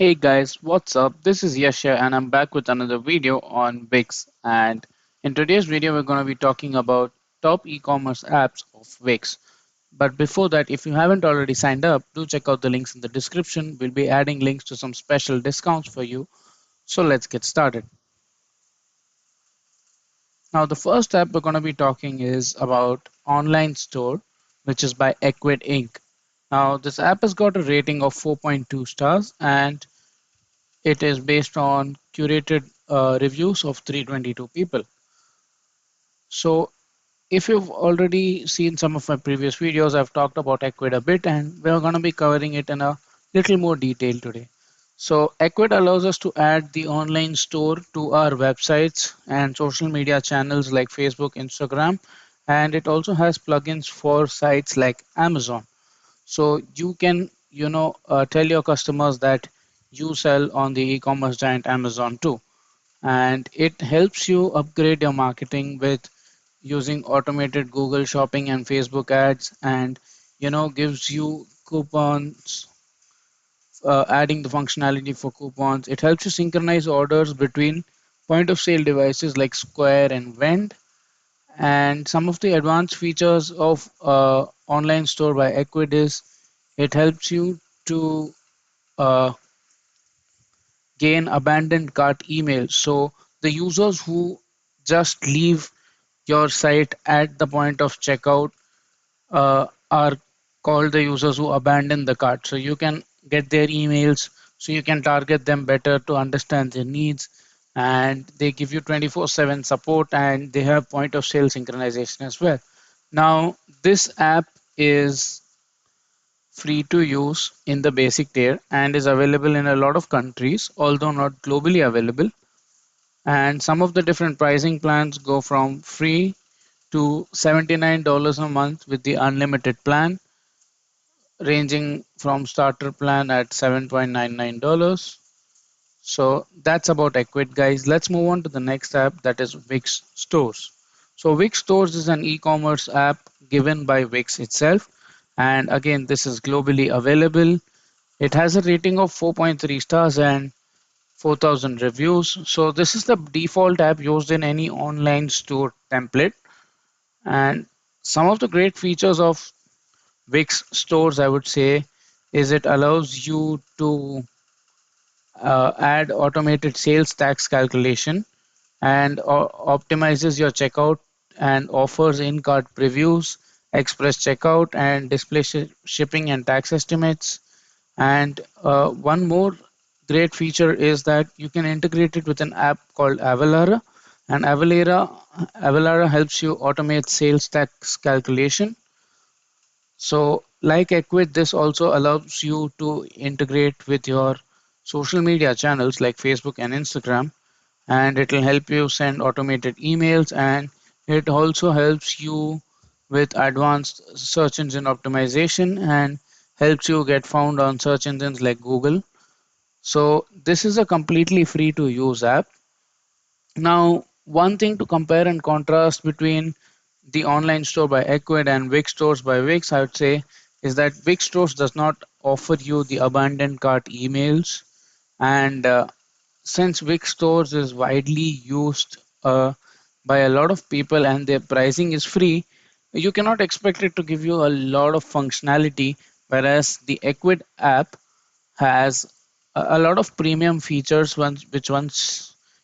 Hey guys, what's up? This is Yasha and I'm back with another video on Wix. And in today's video, we're going to be talking about top e-commerce apps of Wix. But before that, if you haven't already signed up, do check out the links in the description. We'll be adding links to some special discounts for you. So let's get started. Now, the first app we're going to be talking is about Online Store, which is by Equid Inc. Now, this app has got a rating of 4.2 stars and it is based on curated reviews of 322 people. So if you've already seen some of my previous videos, I've talked about Equid a bit and we're going to be covering it in a little more detail today. So Equid allows us to add the online store to our websites and social media channels like Facebook, Instagram, and it also has plugins for sites like Amazon. So you can, tell your customers that you sell on the e-commerce giant Amazon too. And it helps you upgrade your marketing with using automated Google Shopping and Facebook ads and, gives you coupons, adding the functionality for coupons. It helps you synchronize orders between point of sale devices like Square and Vend. And some of the advanced features of online store by Equid is it helps you to uh, gain abandoned cart emails. So the users who just leave your site at the point of checkout are called the users who abandon the cart. So you can get their emails, so you can target them better to understand their needs. And they give you 24/7 support and they have point of sale synchronization as well. Now, this app is free to use in the basic tier and is available in a lot of countries, although not globally available. And some of the different pricing plans go from free to $79 a month with the unlimited plan, ranging from starter plan at $7.99. So that's about Equid, guys. Let's move on to the next app, that is Wix Stores. So Wix Stores is an e-commerce app given by Wix itself. And again, this is globally available. It has a rating of 4.3 stars and 4,000 reviews. So this is the default app used in any online store template. And some of the great features of Wix Stores, I would say, is it allows you to add automated sales tax calculation and optimizes your checkout and offers in-cart previews, express checkout, and display shipping and tax estimates. And one more great feature is that you can integrate it with an app called Avalara. And Avalara helps you automate sales tax calculation. So, like Equid, this also allows you to integrate with your social media channels like Facebook and Instagram, and it will help you send automated emails, and it also helps you with advanced search engine optimization and helps you get found on search engines like Google. So, this is a completely free to use app. Now, one thing to compare and contrast between the online store by Equid and Wix stores by Wix, I would say, is that Wix stores does not offer you the abandoned cart emails. And since Wix stores is widely used by a lot of people and their pricing is free, you cannot expect it to give you a lot of functionality. Whereas the Equid app has a lot of premium features, once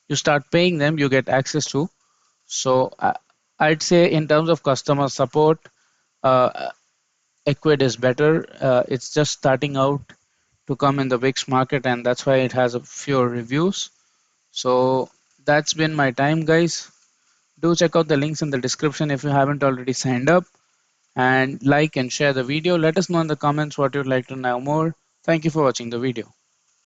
you start paying them, you get access to. So I'd say in terms of customer support, uh, Equid is better. It's just starting out to come in the Wix market, and that's why it has a fewer reviews. So that's been my time, guys. Do check out the links in the description if you haven't already signed up, and like and share the video. Let us know in the comments what you'd like to know more. Thank you for watching the video.